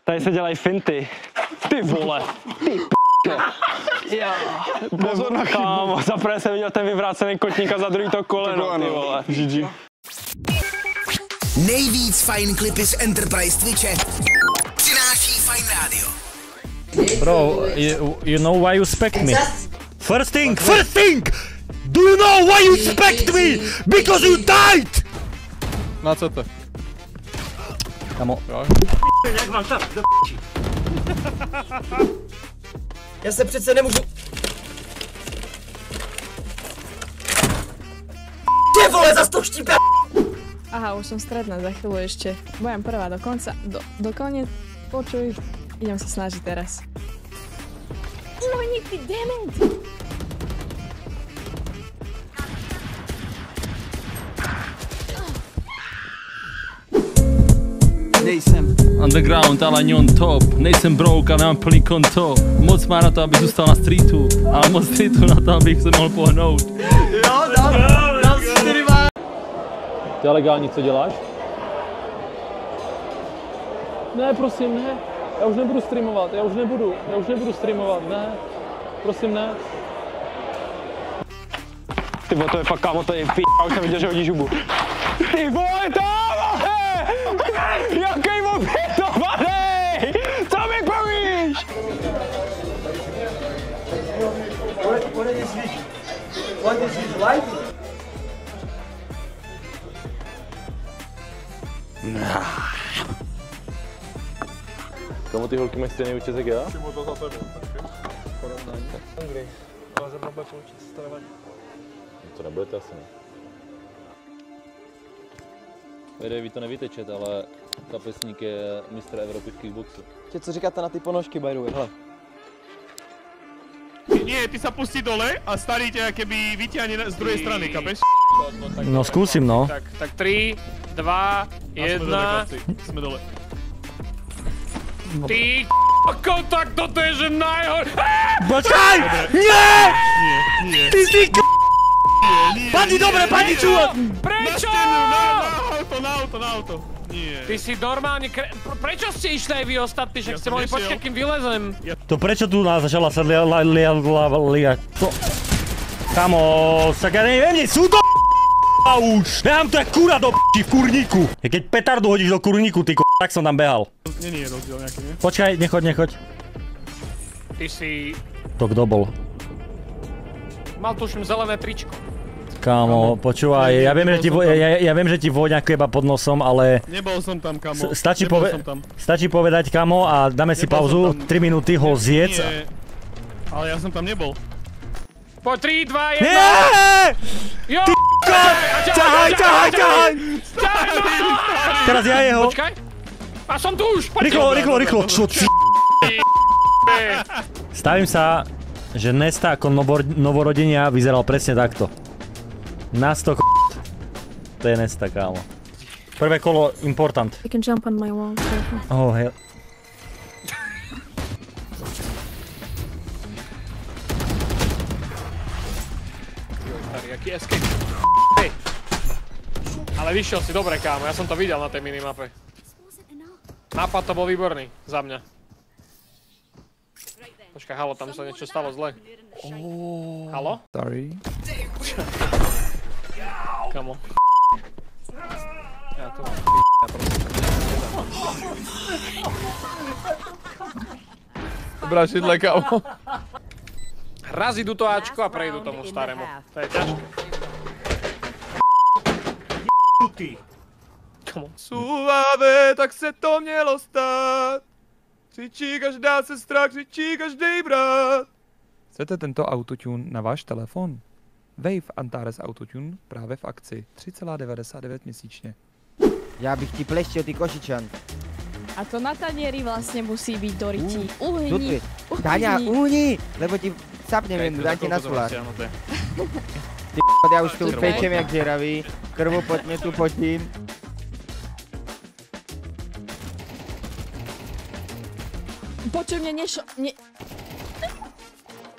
Tady se dělají finty. Ty vole. Ty pozor na kámo, za prvé jsem viděl ten vyvrácený kotník a za druhý to koleno, ty vole. GG. Nejvíc fajn klipy z Enterprise Twitche přináší Fajn Radio. Bro, you know why you spec me? First thing! Do you know why you spec me? Because you died! Na co to? Kamo. Jak mám tam, do p***či. Já se přece nemůžu... Ty vole, zas to štípe! Aha, už som stredná za chvíľu ešte. Budem prvá do konca, do koniec. Počuj, idem sa snažiť teraz. No nikdy, damn it! Nejsem underground, ale ani on top. Nejsem broke, ale mám plný konto. Moc má na to, aby zůstal na streetu, ale moc streetu na to, abych se mohl pohnout. Jo, dám 4 má. To je legální, co děláš? Ne, prosím, ne. Já už nebudu streamovat, já už nebudu streamovat, ne. Prosím, ne. Ty vole, to je fakt kámo, to je p***, já už jsem viděl, že hodí žubu. Ty vole, tohle! Jaký obětovaný! Co mi povíš? What is his life? Kamo, ty holky mají stejný účes jak já? To nebudete asi, ne? Vy to nevíte, čet, ale kapesník je mistr Evropy v kickboxu. Co říkáte na ty ponožky, by the way, hele. Nie, ty sa pustí dole a starý ťa keby vyťahne z druhej strany, kapeš? No skúsim, no. Tak 3, 2, 1... Sme dole. Ty k***ko, tak toto je že najhor... Počkaj! Nie! Nie. Ty si k***! Padni dobre, padni čúvať! Prečo? Na auto. Nie. Ty si normálne prečo ste išli aj vy ostatní, že ste mohli počkať, kým vylezem? To prečo tu nás začala sa to... Kamo, tak ja neviem, sú to už! Ja mám to jak kura do p***i v kurníku. Keď petardu hodíš do kurníku, ty tak som tam behal. Nie je rozdiel nejaký, nie? Počkaj, nechoď. Ty si... To kto bol? Mal tuším zelené tričko. Kámo, počúvaj, ja viem, že ti vôňa keba pod nosom, ale... Nebol som tam, kamo. Stačí povedať, kamo, a dáme si pauzu, 3 minúty ho zjedz. Nie, ale ja som tam nebol. Po 3, 2, 1... Nie! Jo! Ty ťahaj! Teraz ja jeho. Počkaj. A som tu už! Rýchlo, čo c***? Stavím sa, že Nesta ako novorodenia vyzeral presne takto. Na 100 to je Nesta, kámo. Prvé kolo important. You can jump on my wall. Oh, hell. Jaký escape. Hej. Ale vyšiel si dobre, kámo, ja som to videl na tej minimape. Nápad to bol výborný, za mňa. Počkaj, halo, tam sa niečo stalo zle. Halo? Sorry. Kamo. Ja to mám Dobrá šidle, kámo. Raz idú to Ačko a prejdú tomu starému. To je ťažké. Suave, tak se to mělo stát. Křičí každá sestra, křičí každý brat. Chcete tento autotune na váš telefon? Wave Antares Autotune právě v akci 3,99 měsíčně. Já bych ti pleštil, ty košičan. A to na tanieri vlastne musí byť do rytí. Uhni. Táňa, uhni, lebo ti sapnem jednu, dám ti na sulár. Ty ja už tu pečem jak žeravý, krvo potne tu potím. Počuj,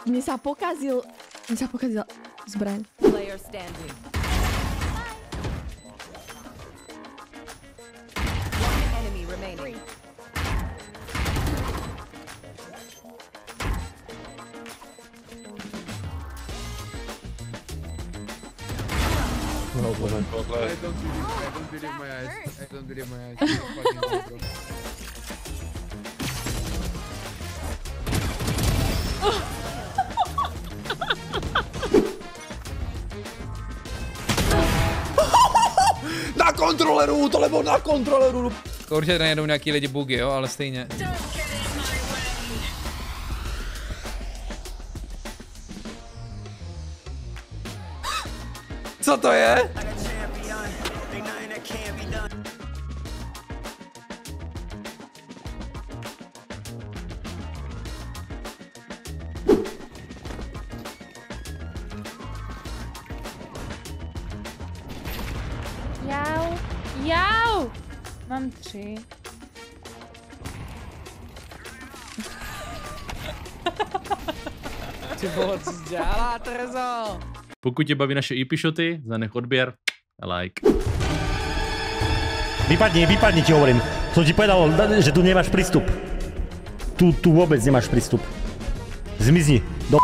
mne sa pokazila zbraň. no comment. I don't believe my eyes. I don't believe my eyes. Fucking bro. Na kontroleru, to lebo na kontroleru. Určitě najedou nějaký lidi bugy, jo, ale stejně. Co to je? Jau! Mám 3. Ty vole, co jsi dělá, Terezo? Pokud tě baví naše EP shoty, zanech odběr a like. Vypadni ti hovorím. Som ti povedal, že tu nemáš prístup. Tu vôbec nemáš prístup. Zmizni. Do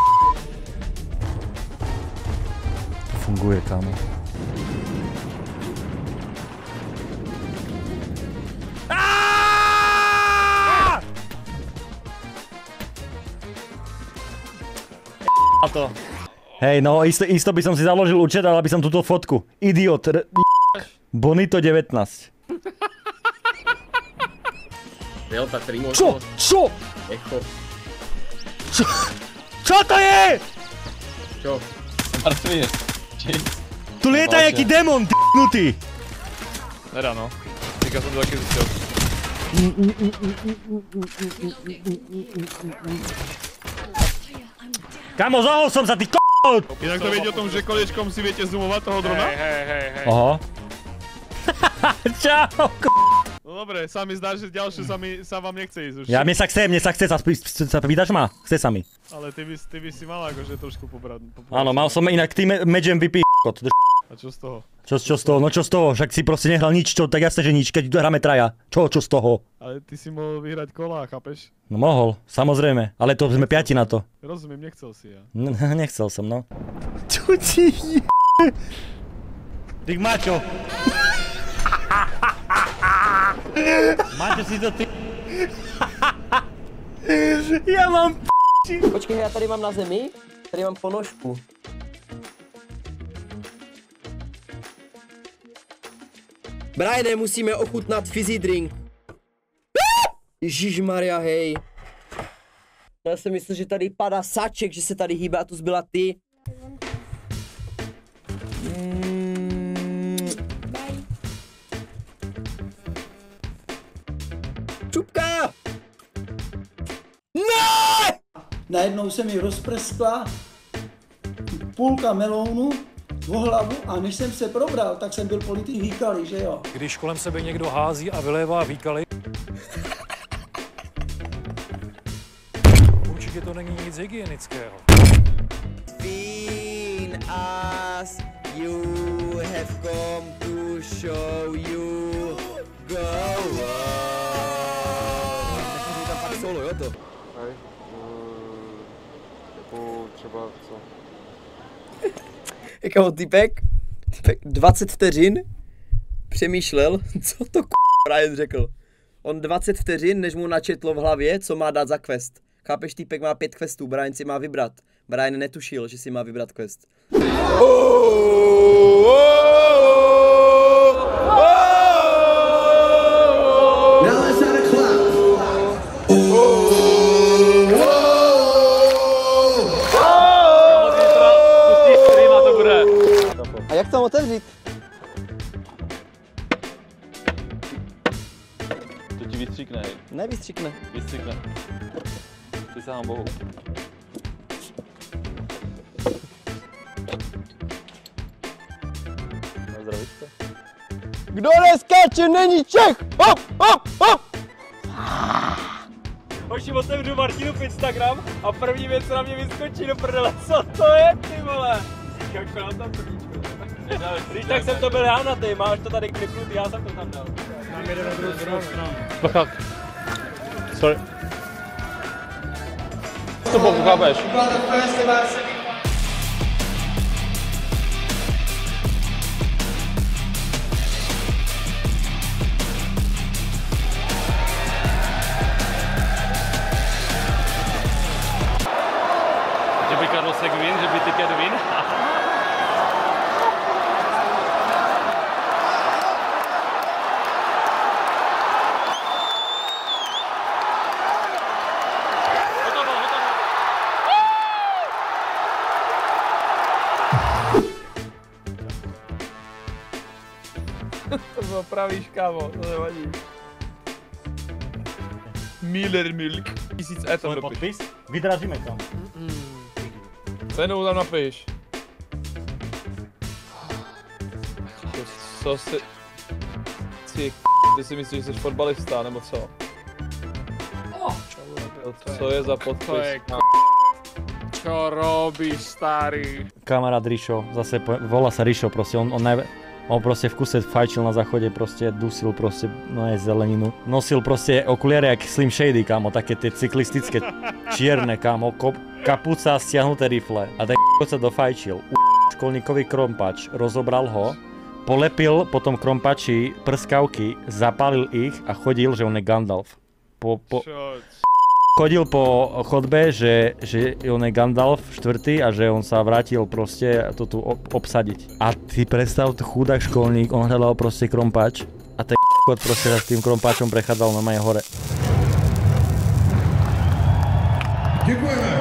To funguje, kámo. To. Hej, no isto by som si založil účet, ale aby som túto fotku. Idiot. Bonito 19. Delta 3 možno. Čo? Čo? Echo. Čo to je? Čo? Mŕtvy je. Tu lieta jaký démon, t***nutý. Nedá no. Týka som to taky zistil. Kamo, zohol som sa, ty k***ot! Inak to viete o tom, že kolečkom si viete zoomovať toho drona? Hej. Oho. Čau, No dobre, sa mi zdá, že ďalšie sa vám nechce ísť už. Mne sa chce, sa vydáš ma? Chce sa mi. Ale ty by si mal akože trošku pobrať. Áno, mal som inak tým match MVP, kot. A čo z toho? Čo z toho? No čo z toho? Však si proste nehral nič, čo? Tak jasne, že nič, keď tu hráme traja. Čo z toho? Ale ty si mohol vyhrať kola, chápeš? No mohol, samozrejme, ale to sme 5 na to. Rozumiem, nechcel si ja. Nechcel som, no. Čo ti je? Ty mačo. Mačo si to ty... Ja mám Počkej, já tady mám na zemi, tady mám ponožku. Briane, musíme ochutnat fizzy drink. Ježišmarja, hej. Já jsem myslel, že tady padá saček, že se tady hýbe a to zbyla ty. Čupka! Ne! Najednou se mi rozprskla půlka melounu o hlavu a než jsem se probral, tak jsem byl politý výkali, že jo? Když kolem sebe někdo hází a vylévá výkaly, určitě to není nic hygienického. Seen us, you have come to show you go on. Takže tam fakt solo, jo to? Hej, jako třeba co? Jakou typek 20 vteřin přemýšlel, co to Brian řekl. On 20 vteřin, než mu načetlo v hlavě, co má dát za quest. Chápeš, týpek má 5 questů, Brian si má vybrat. Brian netušil, že si má vybrat quest. A jak to mám otevřít? To ti vystříkne, hej. Nevystříkne. Vystříkne. Ty sám bohu. Na zdravíčko. Kdo neskáče, není Čech! Hop, hop, hop! Hoši, otevřu Martinův Instagram a první věc, co na mě vyskočí do prdele, co to je, ty vole? Jako na tam prdíčko. Když tak jsem to byl já na ty, máš to tady klipnutý, já jsem to tam dal. Nám jede na druhou stranu. Bacha. Sorry. To chápeš? opravíš, kámo, to nevadí. Miller Milk. 1000 E tam dopiš. Podpis? Vydražíme tam. Cenu tam napiš. Co si... Ty si myslíš, že jsi fotbalista, nebo co? Co je za podpis? Čo robíš, starý? Kamarát Rišo, zase volá sa Rišo, proste on proste v kuse fajčil na záchode, proste dusil proste, no aj zeleninu. Nosil proste okuliare jak Slim Shady, kámo, také tie cyklistické čierne, kámo, kapuca, stiahnuté rifle. A tak sa dofajčil, školníkový krompač, rozobral ho, polepil potom krompači prskavky, zapálil ich a chodil, že on je Gandalf. Chodil po chodbe, že on je Gandalf 4. a že on sa vrátil proste to tu obsadiť. A ty predstav, chudák školník, on hľadal proste krompač a ten kod proste s tým krompačom prechádzal normálne hore. Ďakujeme.